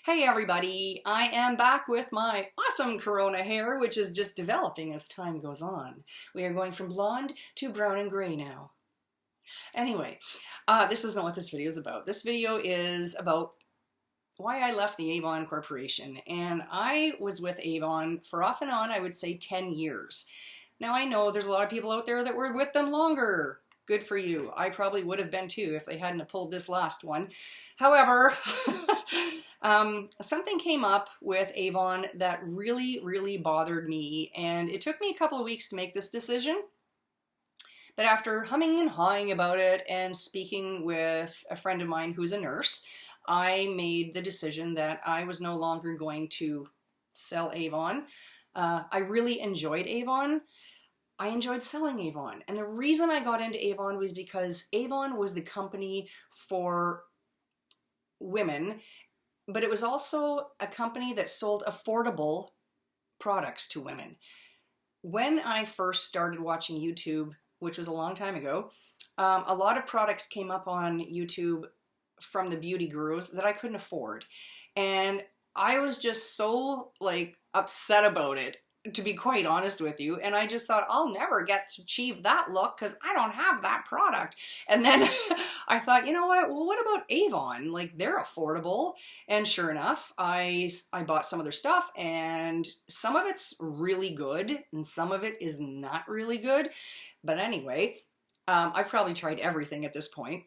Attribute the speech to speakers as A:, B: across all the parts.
A: Hey everybody, I am back with my awesome Corona hair, which is just developing as time goes on. We are going from blonde to brown and gray now. Anyway, this isn't what this video is about. This video is about why I left the Avon Corporation. And I was with Avon for off and on, I would say 10 years. Now I know there's a lot of people out there that were with them longer. Good for you. I probably would have been too if they hadn't have pulled this last one. However, something came up with Avon that really bothered me, and it took me a couple of weeks to make this decision. But after humming and hawing about it and speaking with a friend of mine who's a nurse, I made the decision that I was no longer going to sell Avon. I really enjoyed Avon. I enjoyed selling Avon. And the reason I got into Avon was because Avon was the company for women, but it was also a company that sold affordable products to women. When I first started watching YouTube, which was a long time ago, a lot of products came up on YouTube from the beauty gurus that I couldn't afford. And I was just so upset about it, to be quite honest with you. And I just thought, I'll never get to achieve that look because I don't have that product. And then I thought, you know what? Well, what about Avon? They're affordable. And sure enough, I bought some of their stuff, and some of it's really good and some of it is not really good. But anyway, I've probably tried everything at this point.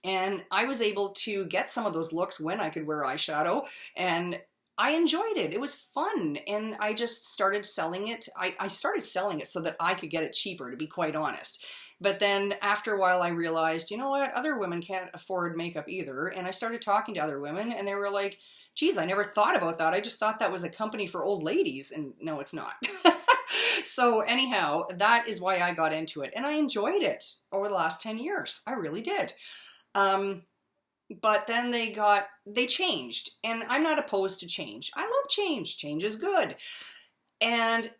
A: And I was able to get some of those looks when I could wear eyeshadow, and I enjoyed it. It was fun, and I just started selling it. I started selling it so that I could get it cheaper, to be quite honest. But then after a while I realized, you know what, other women can't afford makeup either. And I started talking to other women, and they were like, geez, I never thought about that. I just thought that was a company for old ladies. And no, it's not. So anyhow, that is why I got into it. And I enjoyed it over the last 10 years. I really did. But then they changed, and I'm not opposed to change. I love change. Change is good. And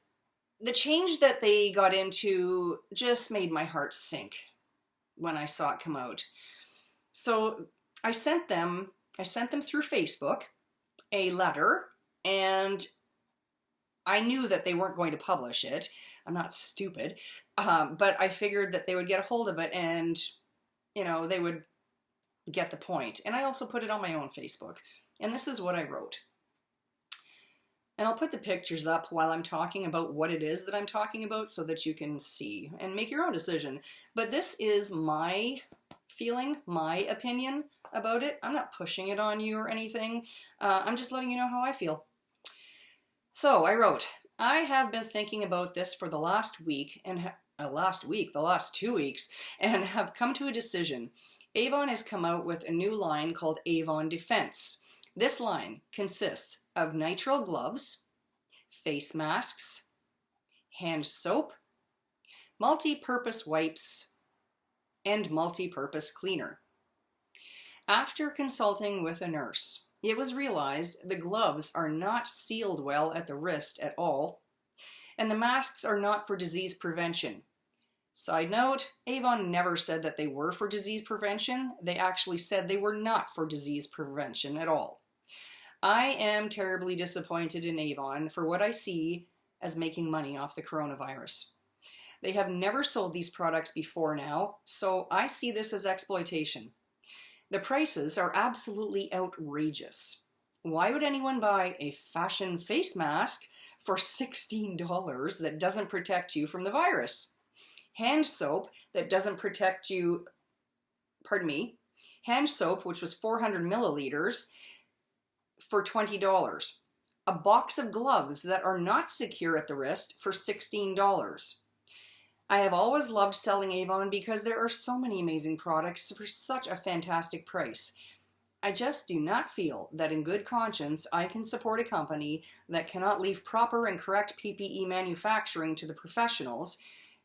A: the change that they got into just made my heart sink when I saw it come out. So I sent them through Facebook a letter, and I knew that they weren't going to publish it. I'm not stupid. But I figured that they would get a hold of it, and, you know, they would get the point. And I also put it on my own Facebook. And this is what I wrote. And I'll put the pictures up while I'm talking about what it is that I'm talking about so that you can see and make your own decision. But this is my feeling, my opinion about it. I'm not pushing it on you or anything. I'm just letting you know how I feel. So I wrote, I have been thinking about this for the last week, and the last 2 weeks, and have come to a decision. Avon has come out with a new line called Avon Defense. This line consists of nitrile gloves, face masks, hand soap, multi-purpose wipes, and multi-purpose cleaner. After consulting with a nurse, it was realized the gloves are not sealed well at the wrist at all, and the masks are not for disease prevention. Side note, Avon never said that they were for disease prevention. They actually said they were not for disease prevention at all. I am terribly disappointed in Avon for what I see as making money off the coronavirus. They have never sold these products before now, so I see this as exploitation. The prices are absolutely outrageous. Why would anyone buy a fashion face mask for $16 that doesn't protect you from the virus? Hand soap that doesn't protect you, hand soap, which was 400 milliliters, for $20. A box of gloves that are not secure at the wrist for $16. I have always loved selling Avon because there are so many amazing products for such a fantastic price. I just do not feel that in good conscience I can support a company that cannot leave proper and correct PPE manufacturing to the professionals,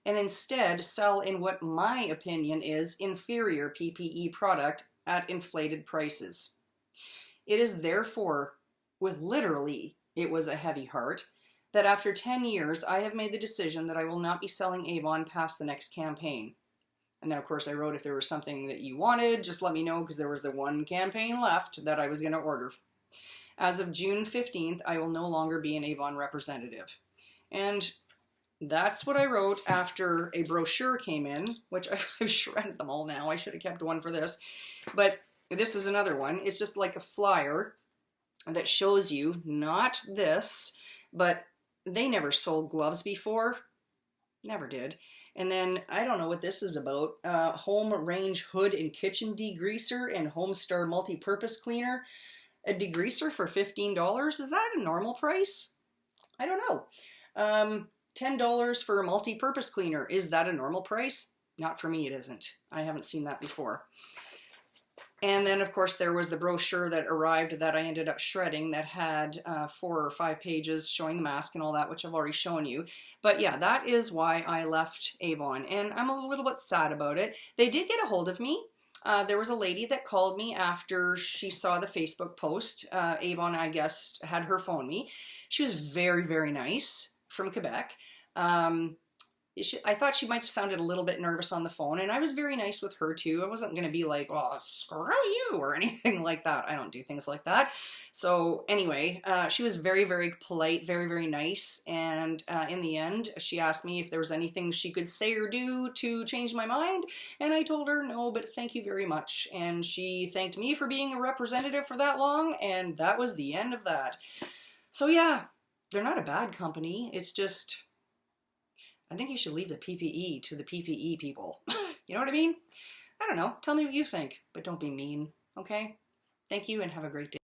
A: and instead sell in what my opinion is inferior PPE product at inflated prices. It is therefore, with literally, it was a heavy heart, that after 10 years I have made the decision that I will not be selling Avon past the next campaign. And then of course I wrote, if there was something that you wanted, just let me know, because there was the one campaign left that I was going to order. As of June 15th, I will no longer be an Avon representative. And that's what I wrote after a brochure came in, which I've shredded them all now. I should have kept one for this. But this is another one. It's just like a flyer that shows you, not this, but they never sold gloves before. Never did. And then I don't know what this is about. Home Range Hood and Kitchen Degreaser and Homestar Multi-Purpose Cleaner. A degreaser for $15? Is that a normal price? I don't know. $10 for a multi-purpose cleaner. Is that a normal price? Not for me, it isn't. I haven't seen that before. And then, of course, there was the brochure that arrived that I ended up shredding that had 4 or 5 pages showing the mask and all that, which I've already shown you. But yeah, that is why I left Avon, and I'm a little bit sad about it. They did get a hold of me. There was a lady that called me after she saw the Facebook post. Avon, I guess, had her phone me. She was very, very nice, from Quebec. I thought she might have sounded a little bit nervous on the phone, and I was very nice with her too. I wasn't going to be like, oh, screw you, or anything like that. I don't do things like that. So anyway, she was very, very polite, very, very nice, and in the end, she asked me if there was anything she could say or do to change my mind, and I told her no, but thank you very much. And she thanked me for being a representative for that long, and that was the end of that. So yeah, they're not a bad company. It's just, I think you should leave the PPE to the PPE people. You know what I mean? I don't know. Tell me what you think, but don't be mean, okay? Thank you and have a great day.